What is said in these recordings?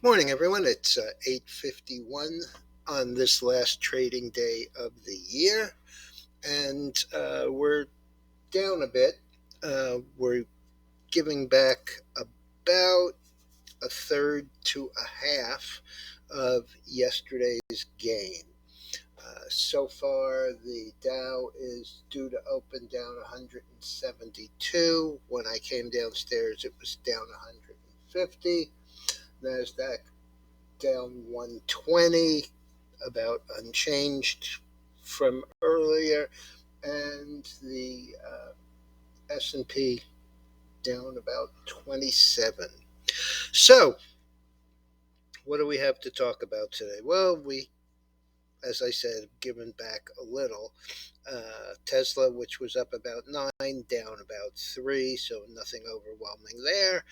Morning, everyone. It's 8:51 on this last trading day of the year, and we're down a bit. We're giving back about a third to a half of yesterday's gain. So far, the Dow is due to open down 172. When I came downstairs, it was down 150. NASDAQ down 120, about unchanged from earlier, and the S&P down about 27. So, what do we have to talk about today? Well, as I said, given back a little. Tesla, which was up about 9, down about 3, so nothing overwhelming there.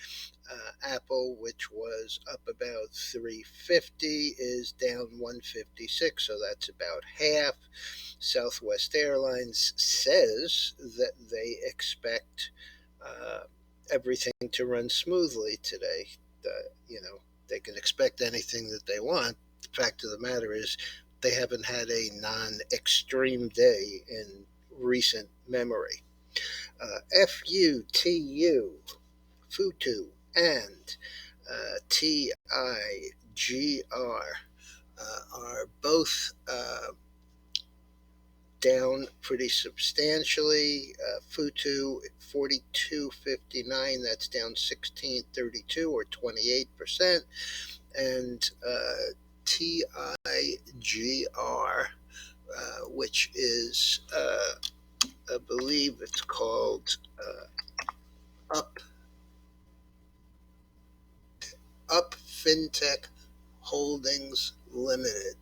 Apple, which was up about 350, is down 156, so that's about half. Southwest Airlines says that they expect uh, everything to run smoothly today. They can expect anything that they want. The fact of the matter is, they haven't had a non-extreme day in recent memory. FUTU, FUTU, and TIGR are both down pretty substantially. FUTU 42.59, that's down 16.32 or 28%, and TIGR, which is, I believe it's called Up FinTech Holdings Limited.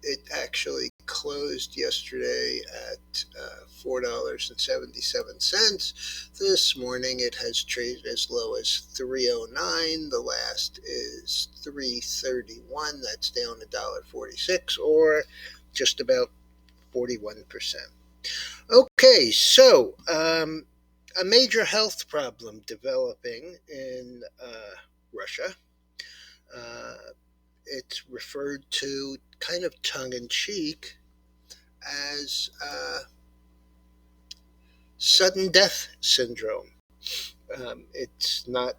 It actually closed yesterday at $4.77. This morning it has traded as low as 309. The last is 331. That's down $1.46 or just about 41%. Okay, so a major health problem developing in Russia. It's referred to kind of tongue-in-cheek as sudden death syndrome. It's not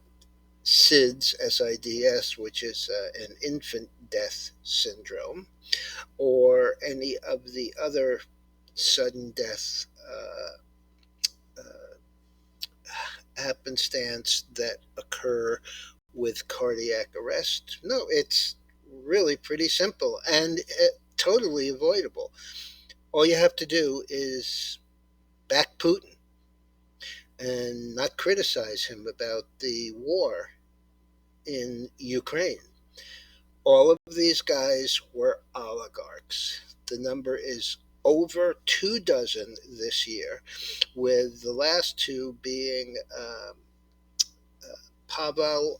SIDS, SIDS, which is an infant death syndrome, or any of the other sudden death happenstance that occur with cardiac arrest. No, it's really pretty simple and totally avoidable. All you have to do is back Putin and not criticize him about the war in Ukraine. All of these guys were oligarchs. The number is over 24 this year, with the last two being Pavel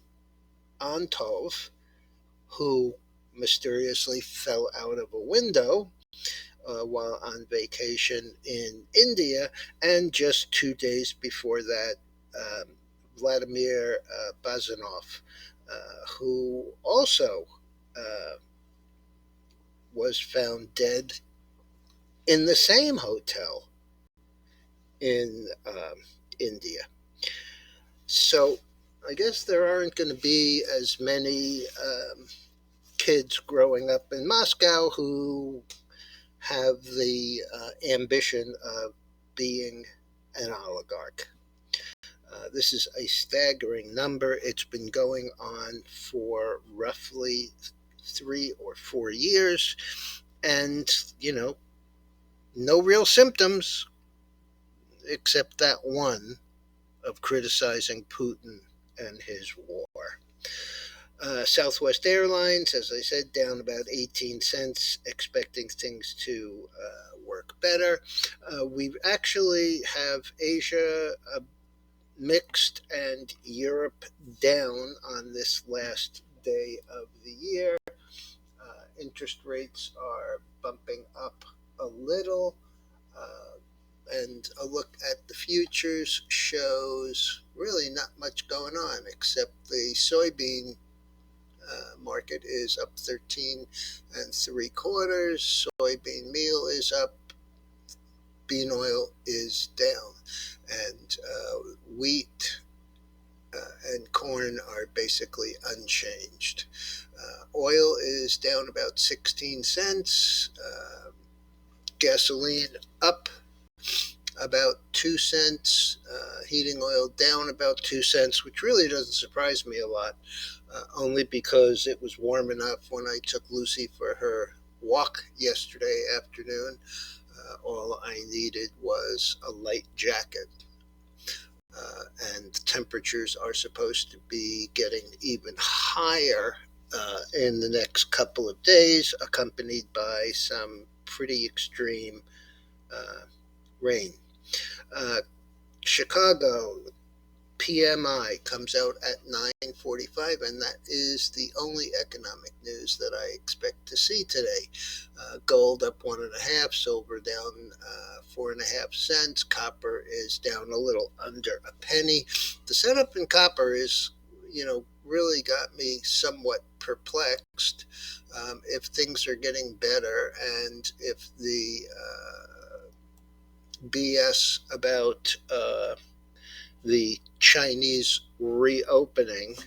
Antov, who mysteriously fell out of a window while on vacation in India, and just 2 days before that, Vladimir Bazanov, who also was found dead in the same hotel in India. So I guess there aren't going to be as many kids growing up in Moscow who have the ambition of being an oligarch. This is a staggering number. It's been going on for roughly 3 or 4 years, and no real symptoms except that one of criticizing Putin and his war. Southwest Airlines, as I said, down about 18 cents, expecting things to work better. We actually have Asia mixed and Europe down on this last day of the year. Interest rates are bumping up a little, and a look at the futures shows really not much going on except the soybean market is up 13 and 3/4. Soybean meal is up. Bean oil is down, and wheat and corn are basically unchanged. Oil is down about 16 cents. Gasoline up about 2 cents. Heating oil down about 2 cents, which really doesn't surprise me a lot, only because it was warm enough when I took Lucy for her walk yesterday afternoon. All I needed was a light jacket. And temperatures are supposed to be getting even higher in the next couple of days, accompanied by some pretty extreme rain. Chicago PMI comes out at 9:45, and that is the only economic news that I expect to see today. Gold up 1.5, silver down 4.5 cents, copper is down a little under a penny. The setup in copper is, really got me somewhat perplexed. If things are getting better, and if the BS about the Chinese reopening,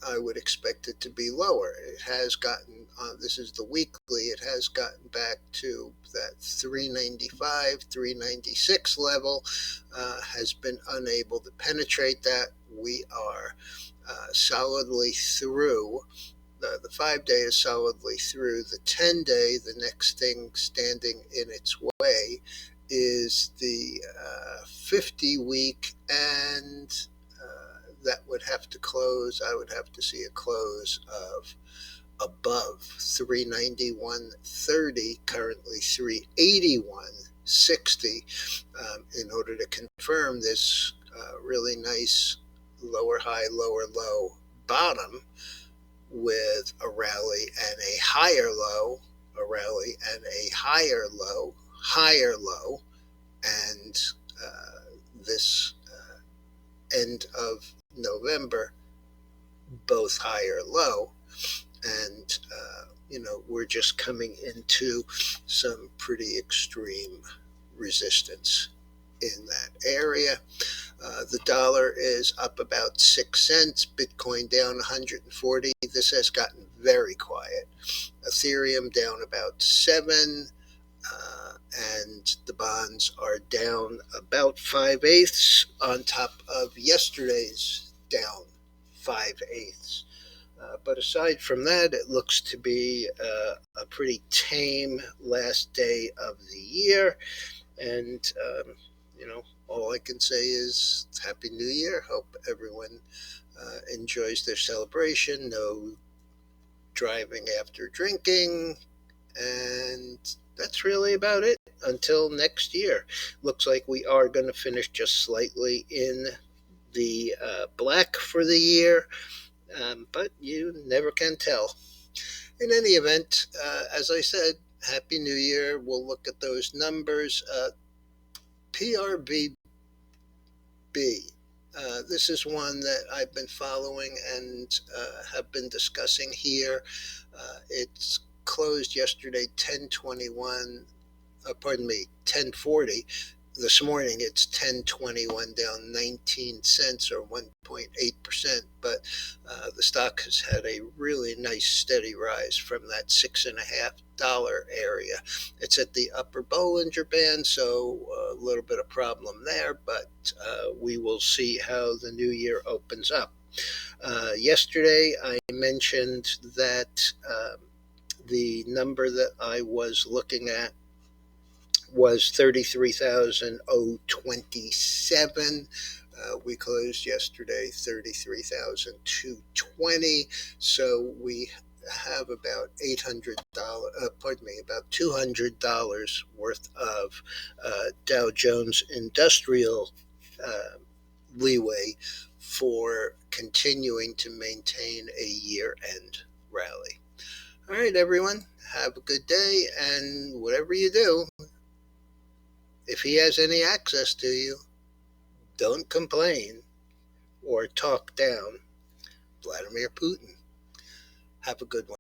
I would expect it to be lower. It has gotten, this is the weekly, it has gotten back to that 395, 396 level, has been unable to penetrate that. We are solidly through. The 5-day is solidly through. The 10-day, the next thing standing in its way is the 50-week, and that would have to close. I would have to see a close of above 391.30, currently 381.60, in order to confirm this really nice lower high, lower low bottom with a rally and a higher low, a rally and a higher low, and this end of November, both higher low, and we're just coming into some pretty extreme resistance in that area. The dollar is up about 6 cents, Bitcoin down 140. This has gotten very quiet. Ethereum down about 7, and the bonds are down about 5/8 on top of yesterday's down 5/8. But aside from that, it looks to be a pretty tame last day of the year. And, all I can say is Happy New Year. Hope everyone enjoys their celebration. No driving after drinking. And that's really about it until next year. Looks like we are going to finish just slightly in the black for the year, but you never can tell. In any event, as I said, Happy New Year. We'll look at those numbers. PRVB. This is one that I've been following and have been discussing here. It's closed yesterday 1040. This morning it's 1021, down 19 cents or 1.8%, but the stock has had a really nice steady rise from that $6.50 area. It's at the upper Bollinger Band, so a little bit of problem there, but we will see how the new year opens up. Yesterday I mentioned that the number that I was looking at was 33,027. We closed yesterday 33,220. So we have about about $200 worth of Dow Jones Industrial leeway for continuing to maintain a year-end rally. All right, everyone, have a good day, and whatever you do, if he has any access to you, don't complain or talk down Vladimir Vladimir Putin. Have a good one.